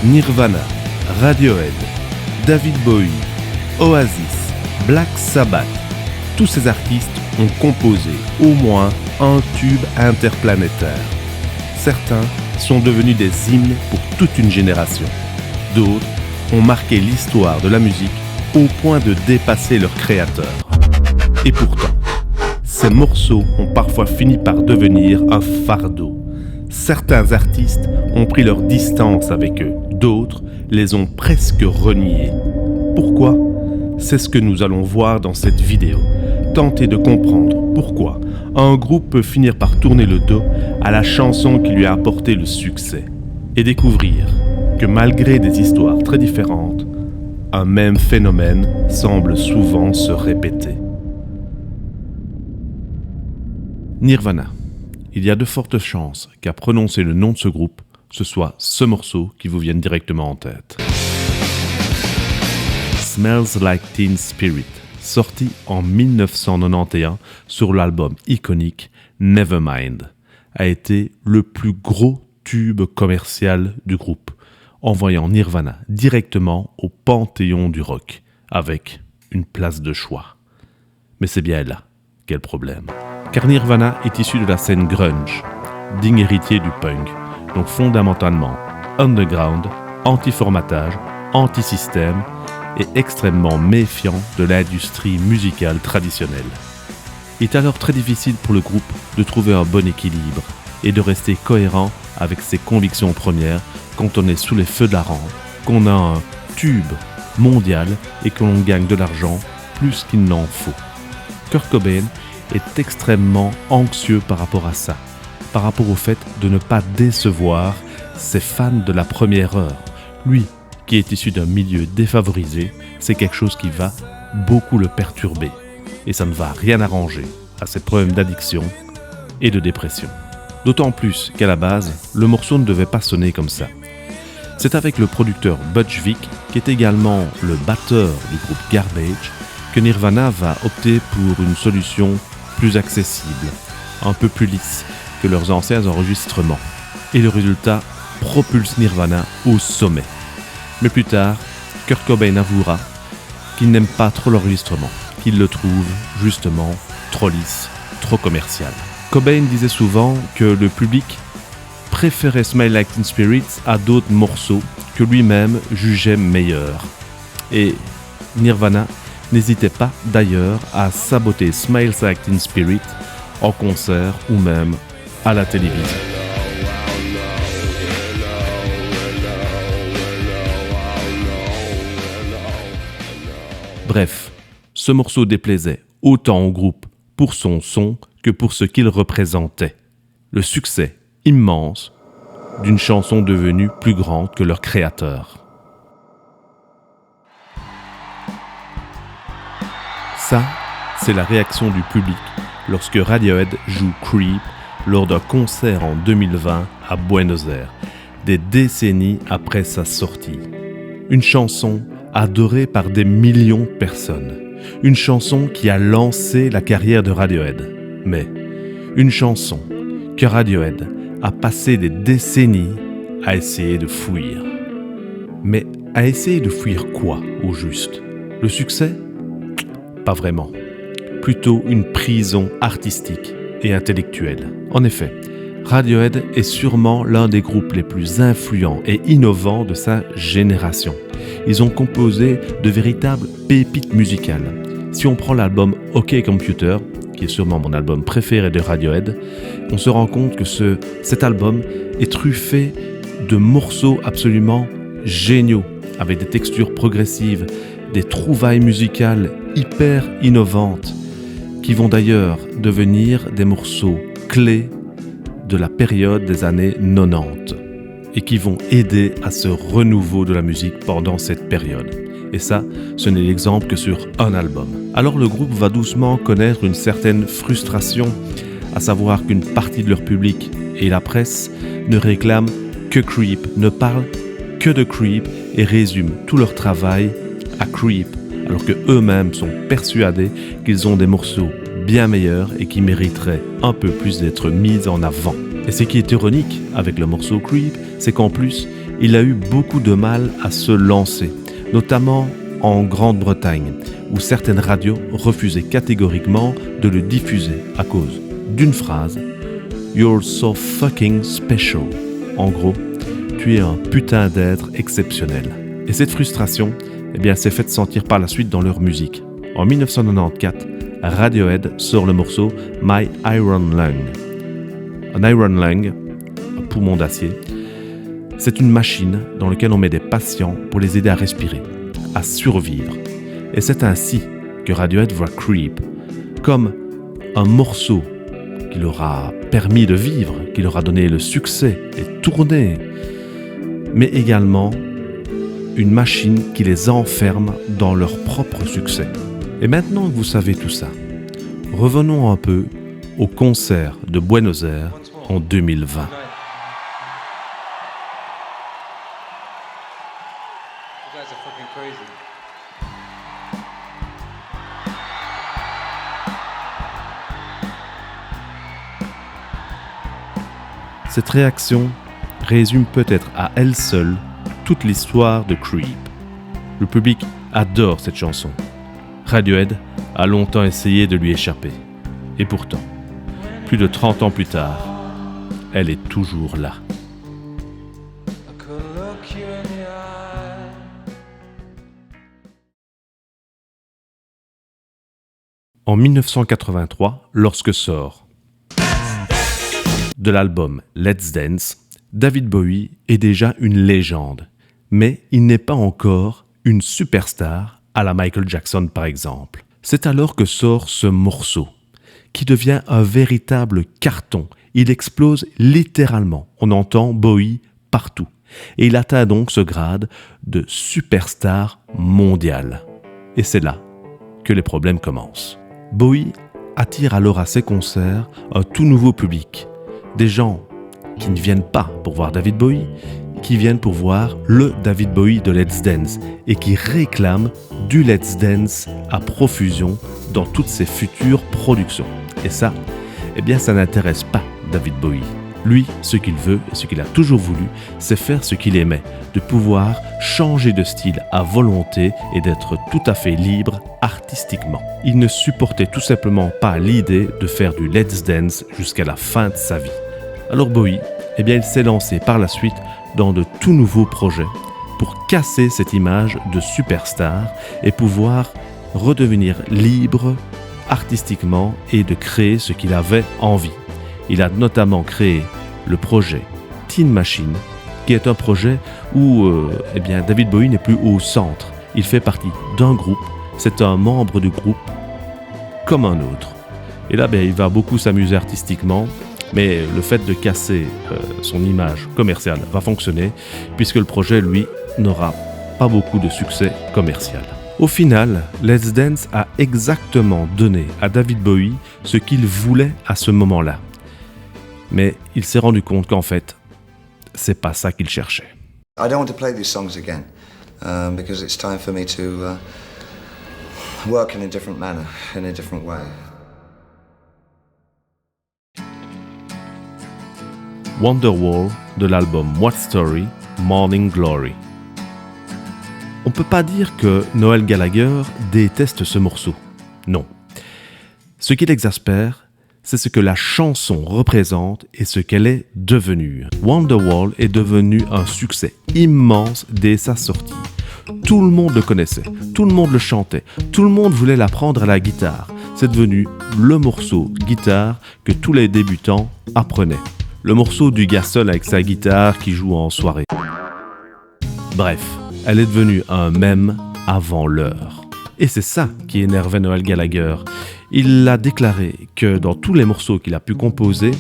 Nirvana, Radiohead, David Bowie, Oasis, Black Sabbath, tous ces artistes ont composé au moins un tube interplanétaire. Certains sont devenus des hymnes pour toute une génération. D'autres ont marqué l'histoire de la musique au point de dépasser leur créateur. Et pourtant, ces morceaux ont parfois fini par devenir un fardeau. Certains artistes ont pris leur distance avec eux, d'autres les ont presque reniés. Pourquoi ? C'est ce que nous allons voir dans cette vidéo. Tenter de comprendre pourquoi un groupe peut finir par tourner le dos à la chanson qui lui a apporté le succès. Et découvrir que malgré des histoires très différentes, un même phénomène semble souvent se répéter. Nirvana. Il y a de fortes chances qu'à prononcer le nom de ce groupe, ce soit ce morceau qui vous vienne directement en tête. Smells Like Teen Spirit, sorti en 1991 sur l'album iconique Nevermind, a été le plus gros tube commercial du groupe, envoyant Nirvana directement au panthéon du rock, avec une place de choix. Mais c'est bien là qu'est le problème. Car Nirvana est issu de la scène grunge, digne héritier du punk, donc fondamentalement underground, anti-formatage, anti-système et extrêmement méfiant de l'industrie musicale traditionnelle. Il est alors très difficile pour le groupe de trouver un bon équilibre et de rester cohérent avec ses convictions premières quand on est sous les feux de la rampe, qu'on a un tube mondial et que l'on gagne de l'argent plus qu'il n'en faut. Kurt Cobain est extrêmement anxieux par rapport à ça, par rapport au fait de ne pas décevoir ses fans de la première heure. Lui, qui est issu d'un milieu défavorisé, c'est quelque chose qui va beaucoup le perturber. Et ça ne va rien arranger à ses problèmes d'addiction et de dépression. D'autant plus qu'à la base, le morceau ne devait pas sonner comme ça. C'est avec le producteur Butch Vig, qui est également le batteur du groupe Garbage, que Nirvana va opter pour une solution plus accessible, un peu plus lisse que leurs anciens enregistrements. Et le résultat propulse Nirvana au sommet. Mais plus tard, Kurt Cobain avouera qu'il n'aime pas trop l'enregistrement, qu'il le trouve justement trop lisse, trop commercial. Cobain disait souvent que le public préférait Smell Like Teen Spirit à d'autres morceaux que lui-même jugeait meilleurs. Et Nirvana n'hésitait pas d'ailleurs à saboter Smells Like Teen Spirit en concert ou même à la télévision. Bref, ce morceau déplaisait autant au groupe pour son son que pour ce qu'il représentait. Le succès immense d'une chanson devenue plus grande que leur créateur. Ça, c'est la réaction du public lorsque Radiohead joue Creep lors d'un concert en 2020 à Buenos Aires, des décennies après sa sortie. Une chanson adorée par des millions de personnes. Une chanson qui a lancé la carrière de Radiohead. Mais une chanson que Radiohead a passé des décennies à essayer de fuir. Mais à essayer de fuir quoi, au juste ? Le succès ? Pas vraiment. Plutôt une prison artistique et intellectuelle. En effet, Radiohead est sûrement l'un des groupes les plus influents et innovants de sa génération. Ils ont composé de véritables pépites musicales. Si on prend l'album OK Computer, qui est sûrement mon album préféré de Radiohead, on se rend compte que cet album est truffé de morceaux absolument géniaux, avec des textures progressives, des trouvailles musicales hyper innovantes, qui vont d'ailleurs devenir des morceaux clés de la période des années 90 et qui vont aider à ce renouveau de la musique pendant cette période. Et ça, ce n'est l'exemple que sur un album. Alors le groupe va doucement connaître une certaine frustration, à savoir qu'une partie de leur public et la presse ne réclament que Creep, ne parlent que de Creep et résument tout leur travail à Creep, alors que eux-mêmes sont persuadés qu'ils ont des morceaux bien meilleurs et qui mériteraient un peu plus d'être mis en avant. Et ce qui est ironique avec le morceau Creep, c'est qu'en plus, il a eu beaucoup de mal à se lancer, notamment en Grande-Bretagne, où certaines radios refusaient catégoriquement de le diffuser à cause d'une phrase « You're so fucking special ». En gros, tu es un putain d'être exceptionnel. Et cette frustration, s'est faite sentir par la suite dans leur musique. En 1994, Radiohead sort le morceau My Iron Lung. Un Iron Lung, un poumon d'acier, c'est une machine dans laquelle on met des patients pour les aider à respirer, à survivre. Et c'est ainsi que Radiohead voit Creep comme un morceau qui leur a permis de vivre, qui leur a donné le succès et tourner, mais également une machine qui les enferme dans leur propre succès. Et maintenant que vous savez tout ça, revenons un peu au concert de Buenos Aires en 2020. Cette réaction résume peut-être à elle seule toute l'histoire de Creep. Le public adore cette chanson. Radiohead a longtemps essayé de lui échapper. Et pourtant, plus de 30 ans plus tard, elle est toujours là. En 1983, lorsque sort de l'album Let's Dance, David Bowie est déjà une légende, mais il n'est pas encore une superstar à la Michael Jackson par exemple. C'est alors que sort ce morceau, qui devient un véritable carton. Il explose littéralement, on entend Bowie partout, et il atteint donc ce grade de superstar mondial. Et c'est là que les problèmes commencent. Bowie attire alors à ses concerts un tout nouveau public, des gens qui ne viennent pas pour voir David Bowie, qui viennent pour voir le David Bowie de Let's Dance et qui réclament du Let's Dance à profusion dans toutes ses futures productions. Et ça, ça n'intéresse pas David Bowie. Lui, ce qu'il veut et ce qu'il a toujours voulu, c'est faire ce qu'il aimait, de pouvoir changer de style à volonté et d'être tout à fait libre artistiquement. Il ne supportait tout simplement pas l'idée de faire du Let's Dance jusqu'à la fin de sa vie. Alors Bowie, il s'est lancé par la suite dans de tout nouveaux projets pour casser cette image de superstar et pouvoir redevenir libre artistiquement et de créer ce qu'il avait envie. Il a notamment créé le projet Teen Machine, qui est un projet où David Bowie n'est plus au centre. Il fait partie d'un groupe, c'est un membre du groupe comme un autre. Et là, il va beaucoup s'amuser artistiquement, mais le fait de casser son image commerciale va fonctionner, puisque le projet, lui, n'aura pas beaucoup de succès commercial. Au final, Let's Dance a exactement donné à David Bowie ce qu'il voulait à ce moment-là. Mais il s'est rendu compte qu'en fait, c'est pas ça qu'il cherchait. I don't want to play these songs again because it's time for me to work in a different manner, in a different way. Wonderwall de l'album What Story, Morning Glory. On peut pas dire que Noel Gallagher déteste ce morceau. Non. Ce qui l'exaspère, c'est ce que la chanson représente et ce qu'elle est devenue. Wonderwall est devenu un succès immense dès sa sortie. Tout le monde le connaissait, tout le monde le chantait, tout le monde voulait l'apprendre à la guitare. C'est devenu le morceau guitare que tous les débutants apprenaient. Le morceau du gars seul avec sa guitare qui joue en soirée. Bref, elle est devenue un mème avant l'heure. Et c'est ça qui énervait Noel Gallagher. Il a déclaré que dans tous les morceaux qu'il a pu composer,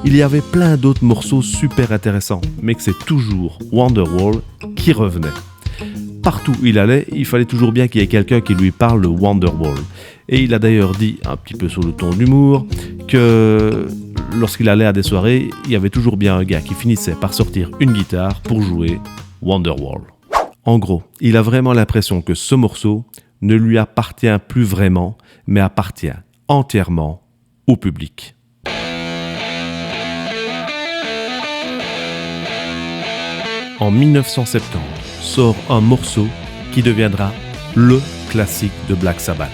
il y avait plein d'autres morceaux super intéressants, mais que c'est toujours Wonderwall qui revenait. Partout où il allait, il fallait toujours bien qu'il y ait quelqu'un qui lui parle de Wonderwall. Et il a d'ailleurs dit, un petit peu sur le ton d'humour, que lorsqu'il allait à des soirées, il y avait toujours bien un gars qui finissait par sortir une guitare pour jouer Wonderwall. En gros, il a vraiment l'impression que ce morceau ne lui appartient plus vraiment, mais appartient entièrement au public. en 1970, sort un morceau qui deviendra le classique de Black Sabbath.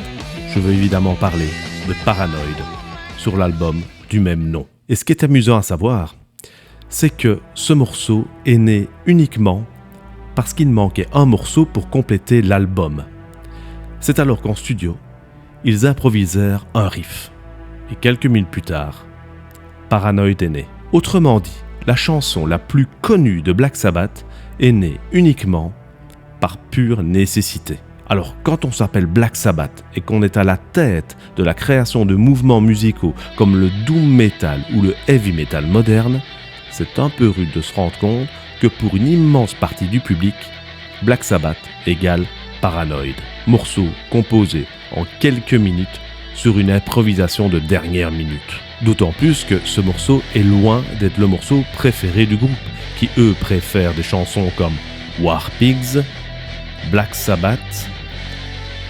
Je veux évidemment parler de Paranoid sur l'album du même nom. Et ce qui est amusant à savoir, c'est que ce morceau est né uniquement parce qu'il manquait un morceau pour compléter l'album. C'est alors qu'en studio, ils improvisèrent un riff. Et quelques minutes plus tard, Paranoid est né. Autrement dit, la chanson la plus connue de Black Sabbath est née uniquement par pure nécessité. Alors, quand on s'appelle Black Sabbath et qu'on est à la tête de la création de mouvements musicaux comme le doom metal ou le heavy metal moderne, c'est un peu rude de se rendre compte que pour une immense partie du public, Black Sabbath égale Paranoid. Morceau composé en quelques minutes sur une improvisation de dernière minute. D'autant plus que ce morceau est loin d'être le morceau préféré du groupe, qui eux préfèrent des chansons comme War Pigs, Black Sabbath,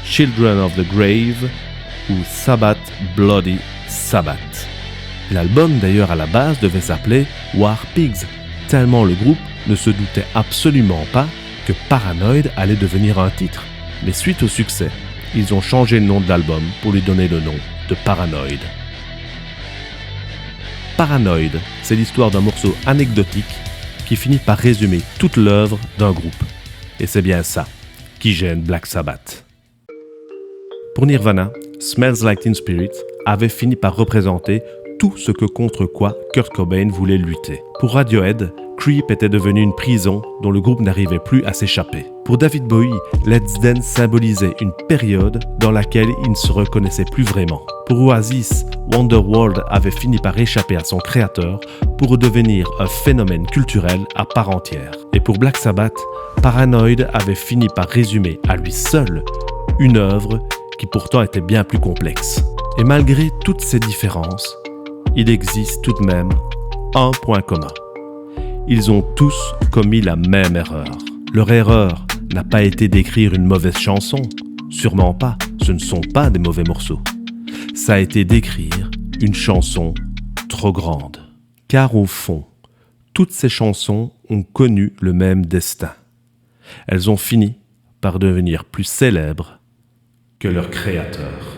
Children of the Grave ou Sabbath Bloody Sabbath. L'album d'ailleurs à la base devait s'appeler War Pigs, tellement le groupe ne se doutait absolument pas que Paranoid allait devenir un titre. Mais suite au succès, ils ont changé le nom de l'album pour lui donner le nom de Paranoid. Paranoid, c'est l'histoire d'un morceau anecdotique qui finit par résumer toute l'œuvre d'un groupe. Et c'est bien ça qui gêne Black Sabbath. Pour Nirvana, Smells Like Teen Spirit avait fini par représenter tout ce que contre quoi Kurt Cobain voulait lutter. Pour Radiohead, Creep était devenu une prison dont le groupe n'arrivait plus à s'échapper. Pour David Bowie, Let's Dance symbolisait une période dans laquelle il ne se reconnaissait plus vraiment. Pour Oasis, Wonderworld avait fini par échapper à son créateur pour devenir un phénomène culturel à part entière. Et pour Black Sabbath, Paranoid avait fini par résumer à lui seul une œuvre qui pourtant était bien plus complexe. Et malgré toutes ces différences, il existe tout de même un point commun. Ils ont tous commis la même erreur. Leur erreur n'a pas été d'écrire une mauvaise chanson. Sûrement pas, ce ne sont pas des mauvais morceaux. Ça a été d'écrire une chanson trop grande. Car au fond, toutes ces chansons ont connu le même destin. Elles ont fini par devenir plus célèbres que leur créateur.